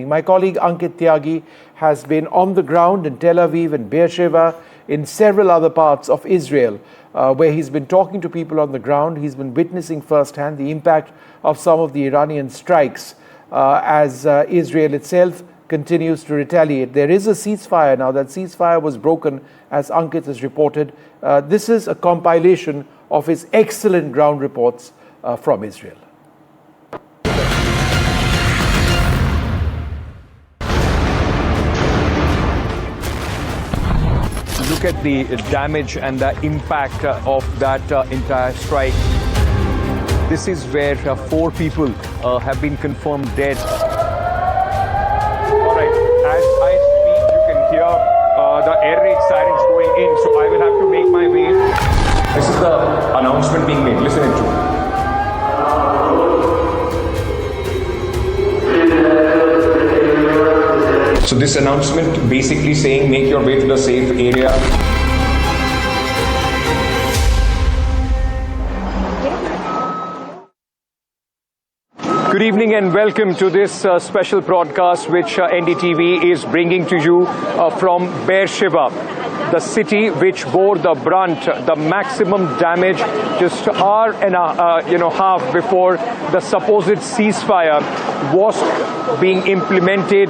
My colleague Ankit Tyagi has been on the ground in Tel Aviv and Be'er Sheva, in several other parts of Israel, where he's been talking to people on the ground. He's been witnessing firsthand the impact of some of the Iranian strikes as Israel itself continues to retaliate. There is a ceasefire now. That ceasefire was broken, as Ankit has reported. This is a compilation of his excellent ground reports from Israel. Look at the damage and the impact of that entire strike. This is where 4 people have been confirmed dead. All right, as I speak, you can hear the air raid sirens going in, so I will have to make my way. This is the announcement being made. Listen to it. So this announcement basically saying make your way to the safe area. Good evening and welcome to this special broadcast which NDTV is bringing to you from Be'er Sheva, the city which bore the brunt, the maximum damage just an hour and a half before the supposed ceasefire was being implemented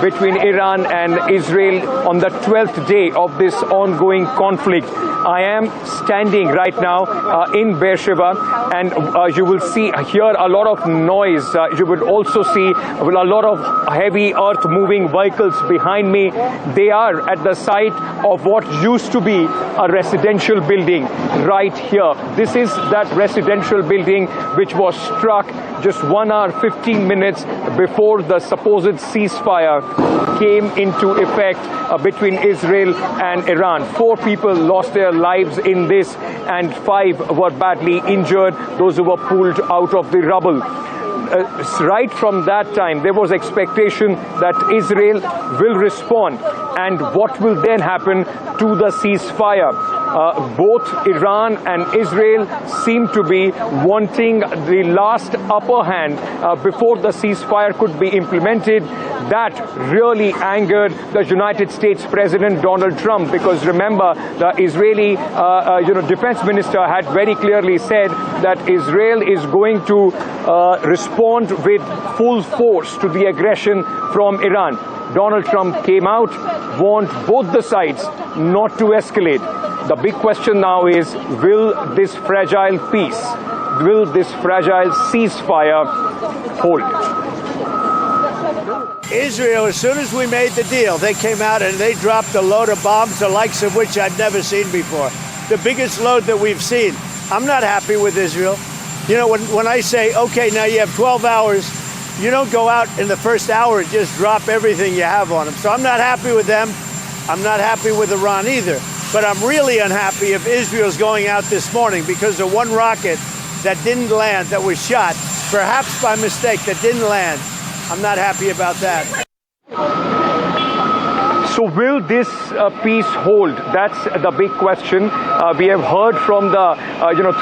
between Iran and Israel on the 12th day of this ongoing conflict. I am standing right now in Be'er Sheva, and you will hear a lot of noise. You will also see a lot of heavy earth moving vehicles behind me. They are at the site of what used to be a residential building right here. This is that residential building which was struck just 1 hour 15 minutes before the supposed ceasefire came into effect between Israel and Iran. 4 people lost their lives in this and 5 were badly injured, those who were pulled out of the rubble. Right from that time, there was expectation that Israel will respond, and what will then happen to the ceasefire. Both Iran and Israel seem to be wanting the last upper hand before the ceasefire could be implemented. That really angered the United States President Donald Trump, because remember, the Israeli defense minister had very clearly said that Israel is going to respond with full force to the aggression from Iran. Donald Trump came out, warned both the sides not to escalate. The big question now is, will this fragile peace, will this fragile ceasefire hold? Israel, as soon as we made the deal, they came out and they dropped a load of bombs, the likes of which I'd never seen before. The biggest load that we've seen. I'm not happy with Israel. You know, when I say, okay, now you have 12 hours, you don't go out in the first hour and just drop everything you have on them. So I'm not happy with them. I'm not happy with Iran either. But I'm really unhappy if Israel's going out this morning because of one rocket that didn't land, that was shot, perhaps by mistake, that didn't land. I'm not happy about that. So will this peace hold? That's the big question. We have heard from the,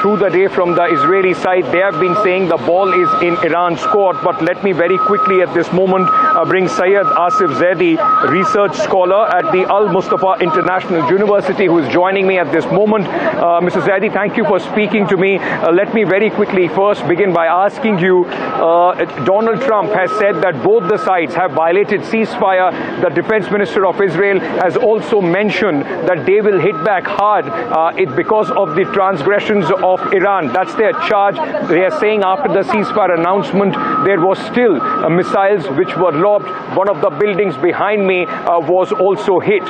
through the day from the Israeli side, they have been saying the ball is in Iran's court. But let me very quickly at this moment bring Syed Asif Zaidi, research scholar at the Al-Mustafa International University, who is joining me at this moment. Mr. Zaidi, thank you for speaking to me. Let me very quickly first begin by asking you, Donald Trump has said that both the sides have violated ceasefire. The defense minister of Israel has also mentioned that they will hit back hard because of the transgressions of Iran. That's their charge. They are saying after the ceasefire announcement, there was still missiles which were lobbed. One of the buildings behind me was also hit.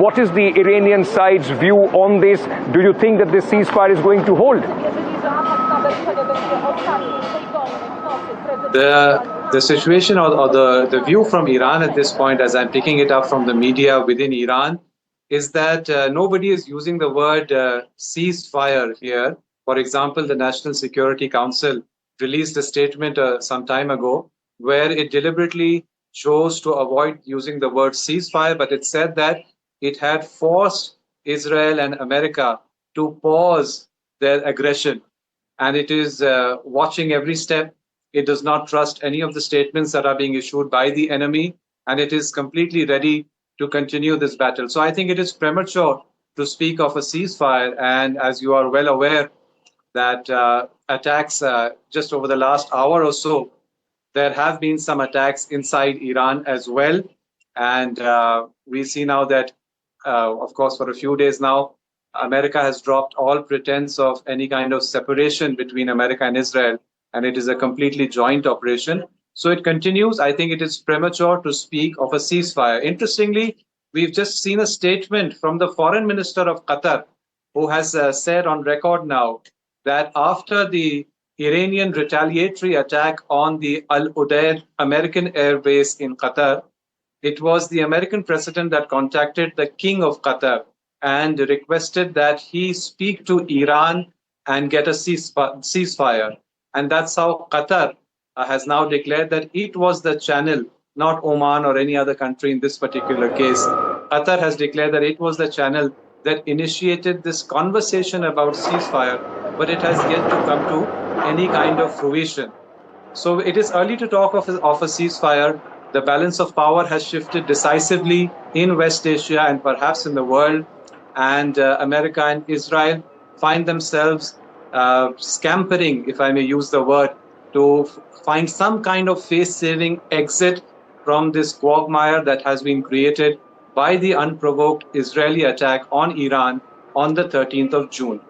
What is the Iranian side's view on this? Do you think that this ceasefire is going to hold? The situation or the view from Iran at this point, as I'm picking it up from the media within Iran, is that nobody is using the word ceasefire here. For example, the National Security Council released a statement some time ago where it deliberately chose to avoid using the word ceasefire, but it said that it had forced Israel and America to pause their aggression, and it is watching every step. It does not trust any of the statements that are being issued by the enemy, and it is completely ready to continue this battle. So I think it is premature to speak of a ceasefire. And as you are well aware, that attacks just over the last hour or so, there have been some attacks inside Iran as well. And we see now that, of course, for a few days now, America has dropped all pretense of any kind of separation between America and Israel, and it is a completely joint operation. So it continues. I think it is premature to speak of a ceasefire. Interestingly, we've just seen a statement from the foreign minister of Qatar, who has said on record now that after the Iranian retaliatory attack on the Al Udeid American Air Base in Qatar, it was the American president that contacted the King of Qatar and requested that he speak to Iran and get a ceasefire. And that's how Qatar has now declared that it was the channel, not Oman or any other country in this particular case. Qatar has declared that it was the channel that initiated this conversation about ceasefire, but it has yet to come to any kind of fruition. So it is early to talk of a ceasefire. The balance of power has shifted decisively in West Asia and perhaps in the world. And America and Israel find themselves scampering, if I may use the word, to find some kind of face-saving exit from this quagmire that has been created by the unprovoked Israeli attack on Iran on the 13th of June.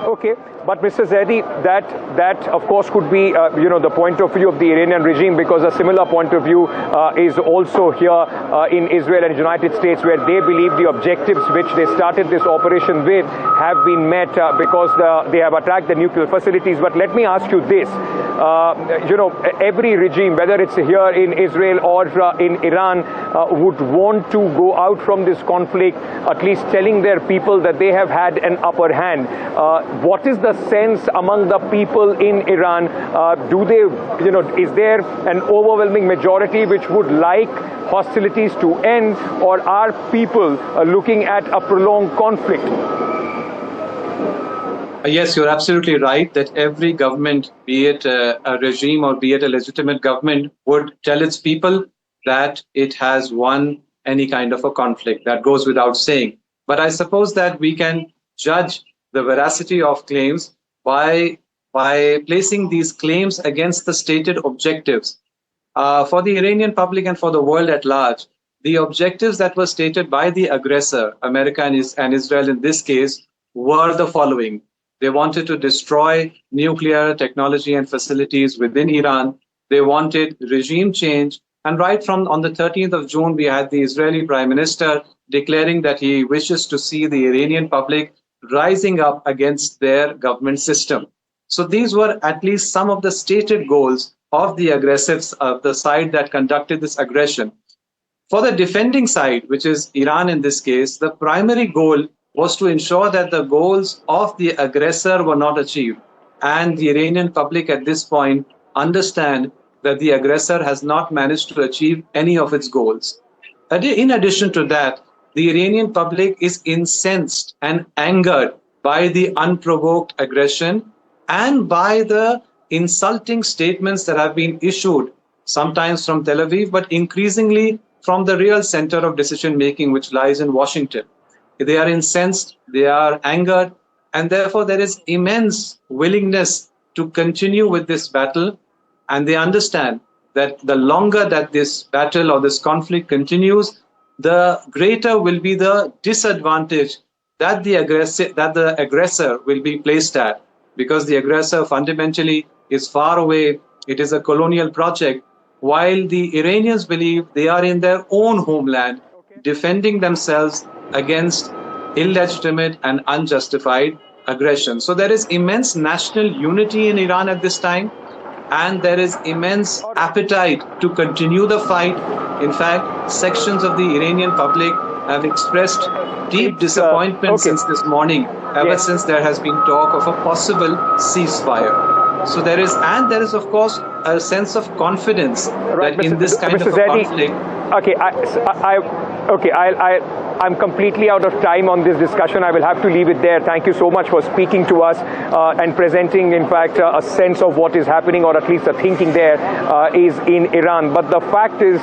Okay, but Mr. Zaidi, that of course could be the point of view of the Iranian regime, because a similar point of view is also here in Israel and United States, where they believe the objectives which they started this operation with have been met because they have attacked the nuclear facilities. But let me ask you this: every regime, whether it's here in Israel or in Iran, would want to go out from this conflict at least telling their people that they have had an upper hand. What is the sense among the people in Iran? Do they, is there an overwhelming majority which would like hostilities to end, or are people looking at a prolonged conflict? Yes, you're absolutely right that every government, be it a regime or be it a legitimate government, would tell its people that it has won any kind of a conflict. That goes without saying. But I suppose that we can judge the veracity of claims by placing these claims against the stated objectives. For the Iranian public and for the world at large, the objectives that were stated by the aggressor, America and Israel in this case, were the following. They wanted to destroy nuclear technology and facilities within Iran. They wanted regime change. And right from on the 13th of June, we had the Israeli Prime Minister declaring that he wishes to see the Iranian public rising up against their government system. So these were at least some of the stated goals of the aggressives, of the side that conducted this aggression. For the defending side, which is Iran in this case, the primary goal was to ensure that the goals of the aggressor were not achieved. And the Iranian public at this point understand that the aggressor has not managed to achieve any of its goals. In addition to that, the Iranian public is incensed and angered by the unprovoked aggression and by the insulting statements that have been issued, sometimes from Tel Aviv, but increasingly from the real center of decision-making, which lies in Washington. They are incensed, they are angered, and therefore there is immense willingness to continue with this battle. And they understand that the longer that this battle or this conflict continues, the greater will be the disadvantage that the aggressor will be placed at, because the aggressor fundamentally is far away. It is a colonial project, while the Iranians believe they are in their own homeland, defending themselves against illegitimate and unjustified aggression. So there is immense national unity in Iran at this time, and there is immense appetite to continue the fight. In fact, sections of the Iranian public have expressed deep disappointment since this morning, ever since there has been talk of a possible ceasefire. So there is of course a sense of confidence that in this kind of a conflict. Okay, I'm completely out of time on this discussion. I will have to leave it there. Thank you so much for speaking to us and presenting, in fact, a sense of what is happening, or at least the thinking there is in Iran. But the fact is,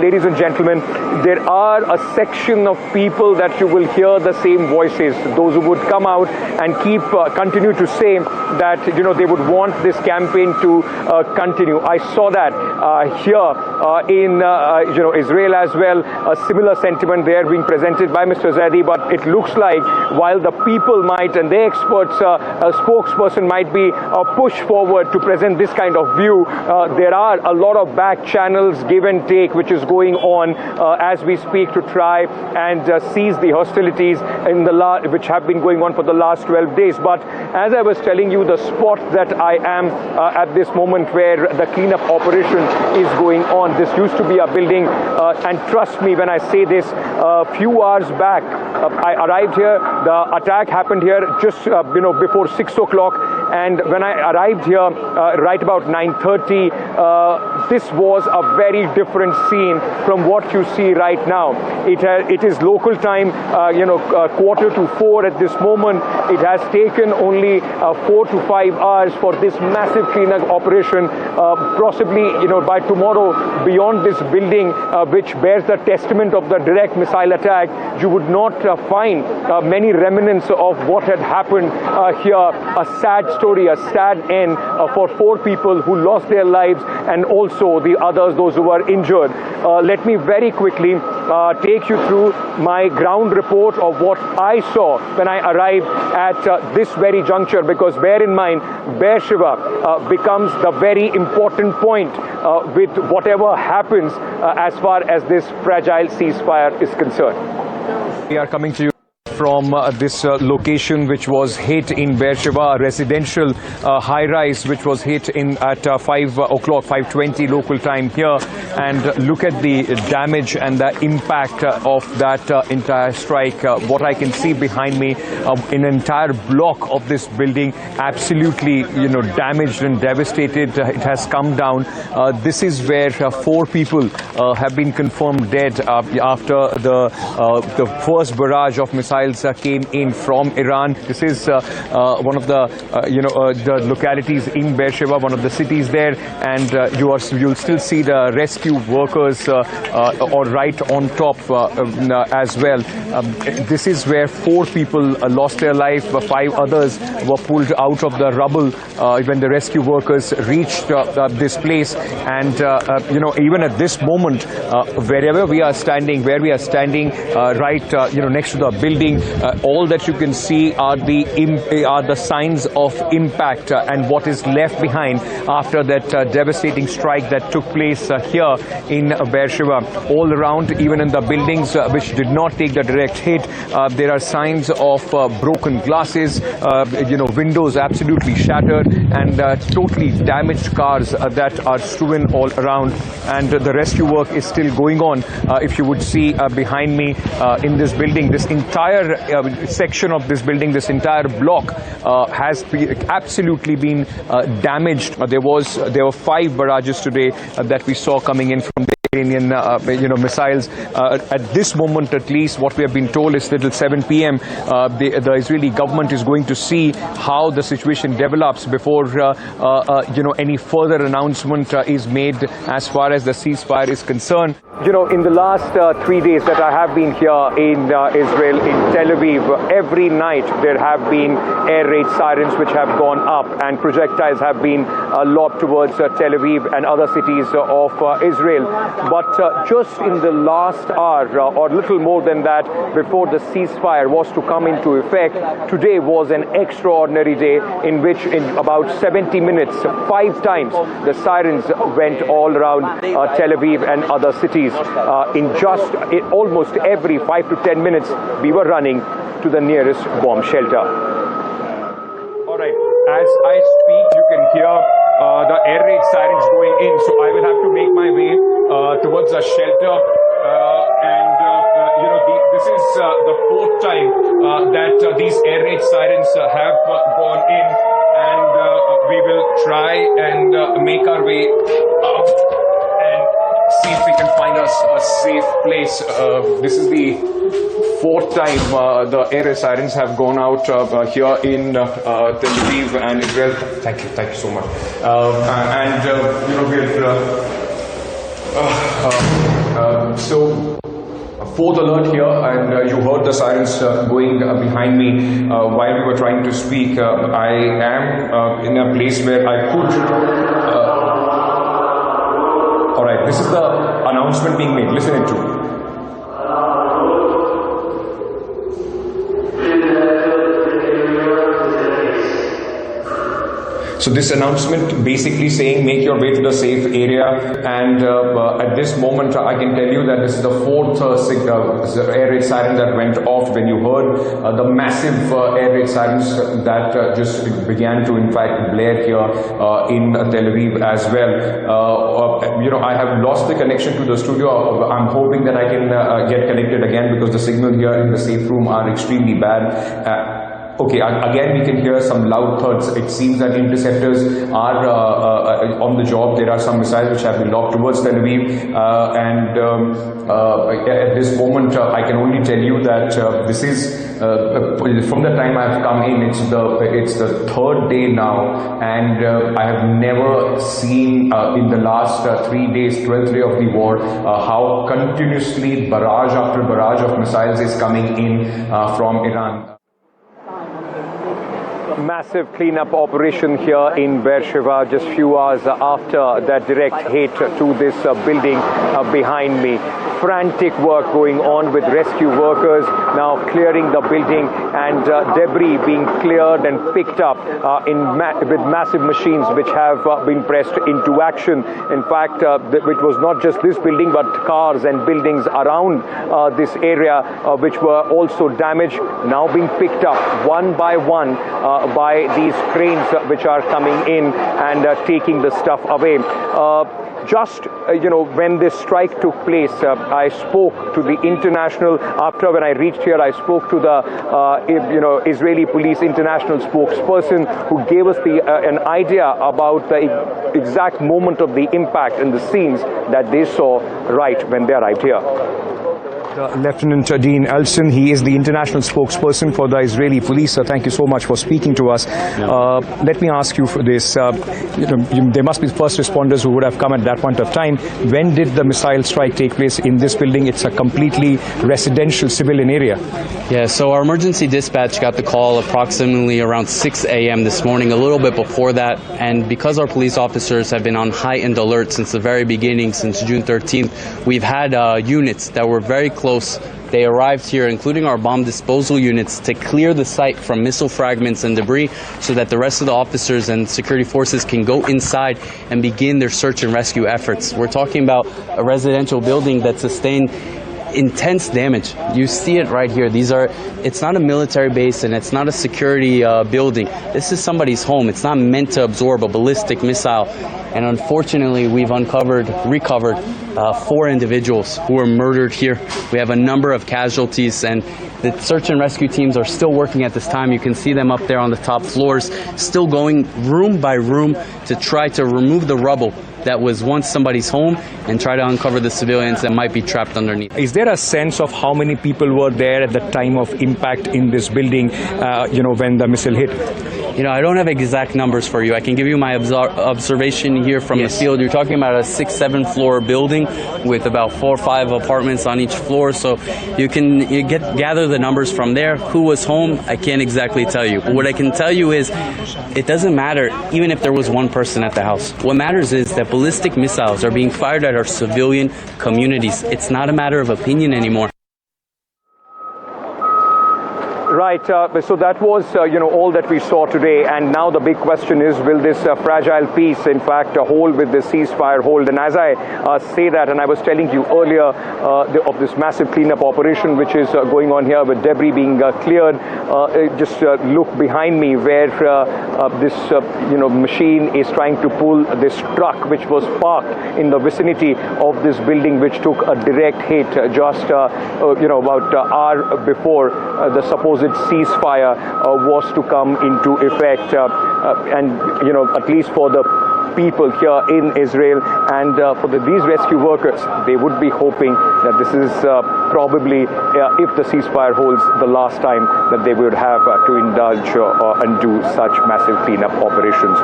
ladies and gentlemen, there are a section of people that you will hear the same voices, those who would come out and continue to say that, you know, they would want this campaign to continue. I saw that here in Israel as well, a similar sentiment there being presented by Mr. Zaidi, but it looks like while the people might, and the experts, a spokesperson might be pushed forward to present this kind of view, there are a lot of back channels, give and take, which is going on as we speak to try and cease the hostilities which have been going on for the last 12 days. But as I was telling you, the spot that I am at this moment where the cleanup operation is going on, this used to be a building, and trust me when I say this, a few hours back, I arrived here, the attack happened here just before 6 o'clock, and when I arrived here right about 9:30, this was a very different scene from what you see right now. It is local time, 3:45 at this moment. It has taken only 4 to 5 hours for this massive cleanup operation. Possibly, by tomorrow, beyond this building, which bears the testament of the direct missile attack, you would not find many remnants of what had happened here. A sad story, a sad end for 4 people who lost their lives, and also the others, those who were injured. Let me very quickly take you through my ground report of what I saw when I arrived at this very juncture, because bear in mind, Be'er Sheva becomes the very important point with whatever happens as far as this fragile ceasefire is concerned. We are coming to you from this location which was hit in Be'er Sheva, a residential high-rise which was hit at 5 o'clock, 5:20 local time here. And look at the damage and the impact of that entire strike. What I can see behind me, an entire block of this building absolutely, damaged and devastated. It has come down. This is where 4 people have been confirmed dead after the first barrage of missiles came in from Iran. This is one of the localities in Be'er Sheva, one of the cities there, and you'll still see the rescue workers or right on top as well. This is where 4 people lost their life. 5 others were pulled out of the rubble when the rescue workers reached this place. And even at this moment, where we are standing right next to the building, all that you can see are the signs of impact and what is left behind after that devastating strike that took place here in Be'er Sheva. All around, even in the buildings which did not take the direct hit, there are signs of broken glasses, windows absolutely shattered, and totally damaged cars that are strewn all around. And the rescue work is still going on. If you would see behind me in this building, this entire section of this building, this entire block has absolutely been damaged. There were 5 barrages today that we saw coming in from the Iranian missiles. At this moment, at least, what we have been told is that till 7 p.m. The Israeli government is going to see how the situation develops before any further announcement is made as far as the ceasefire is concerned. In the last 3 days that I have been here in Israel, in Tel Aviv, every night there have been air raid sirens which have gone up, and projectiles have been lobbed towards Tel Aviv and other cities of Israel. But just in the last hour, or little more than that, before the ceasefire was to come into effect, today was an extraordinary day in which in about 70 minutes, 5 times, the sirens went all around Tel Aviv and other cities. In just almost every 5 to 10 minutes, we were running to the nearest bomb shelter. All right, as I speak, you can hear the air raid sirens going in, so I will have to make my way towards the shelter. This is the 4th time that these air raid sirens have gone in, and we will try and make our way out and see if we can find a safe place. This is the fourth time the air raid sirens have gone out here in Tel Aviv and Israel. Thank you so much. So fourth alert here, and you heard the sirens going behind me while we were trying to speak. I am in a place where I could. All right, this is the announcement being made. Listen it to. So this announcement basically saying make your way to the safe area, and at this moment I can tell you that this is the fourth air raid siren that went off when you heard the massive air raid sirens that just began to in fact blare here in Tel Aviv as well. I have lost the connection to the studio. I'm hoping that I can get connected again because the signal here in the safe room are extremely bad. Okay, again we can hear some loud thuds. It seems that interceptors are on the job. There are some missiles which have been lobbed towards Tel Aviv, and at this moment I can only tell you that this is from the time I've come in. It's the third day now, and I have never seen in the last 3 days, 12th day of the war, how continuously barrage after barrage of missiles is coming in from Iran. Massive cleanup operation here in Be'er Sheva just few hours after that direct hit to this building behind me. Frantic work going on with rescue workers now clearing the building, and debris being cleared and picked up with massive machines which have been pressed into action. In fact, it was not just this building but cars and buildings around this area which were also damaged, now being picked up one by one by these cranes which are coming in and taking the stuff away. When this strike took place, I spoke to the international, when I reached here, I spoke to the Israeli police international spokesperson who gave us an idea about the exact moment of the impact and the scenes that they saw right when they arrived here. Lieutenant Dean Elson, he is the international spokesperson for the Israeli police. Thank you so much for speaking to us. Let me ask you for this. There must be first responders who would have come at that point of time. When did the missile strike take place in this building? It's a completely residential civilian area. Yeah, so our emergency dispatch got the call approximately around 6 a.m. this morning, a little bit before that. And because our police officers have been on heightened alert since the very beginning, since June 13th, we've had units that were very close. They arrived here, including our bomb disposal units, to clear the site from missile fragments and debris so that the rest of the officers and security forces can go inside and begin their search and rescue efforts. We're talking about a residential building that sustained intense damage. You see it right here. It's not a military base and it's not a security building. This is somebody's home. It's not meant to absorb a ballistic missile. And unfortunately, we've recovered 4 individuals who were murdered here. We have a number of casualties, and the search and rescue teams are still working at this time. You can see them up there on the top floors, still going room by room to try to remove the rubble that was once somebody's home and try to uncover the civilians that might be trapped underneath. Is there a sense of how many people were there at the time of impact in this building, when the missile hit? I don't have exact numbers for you. I can give you my observation here from the field. You're talking about a 6-7 floor building with about 4 or 5 apartments on each floor. So you gather the numbers from there. Who was home? I can't exactly tell you. But what I can tell you is it doesn't matter even if there was one person at the house. What matters is that ballistic missiles are being fired at our civilian communities. It's not a matter of opinion anymore. Right, so that was, all that we saw today, and now the big question is, will this fragile peace, in fact, hold with the ceasefire hold? And as I say that, and I was telling you earlier of this massive cleanup operation which is going on here with debris being cleared, just look behind me where this, machine is trying to pull this truck which was parked in the vicinity of this building which took a direct hit just, about an hour before the supposed ceasefire was to come into effect, and at least for the people here in Israel. And for these rescue workers, they would be hoping that this is probably, if the ceasefire holds, the last time that they would have to indulge and do such massive cleanup operations.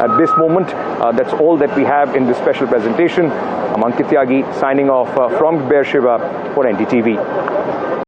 At this moment, that's all that we have in this special presentation. I'm Ankit Tyagi, signing off from Be'er Sheva for NDTV.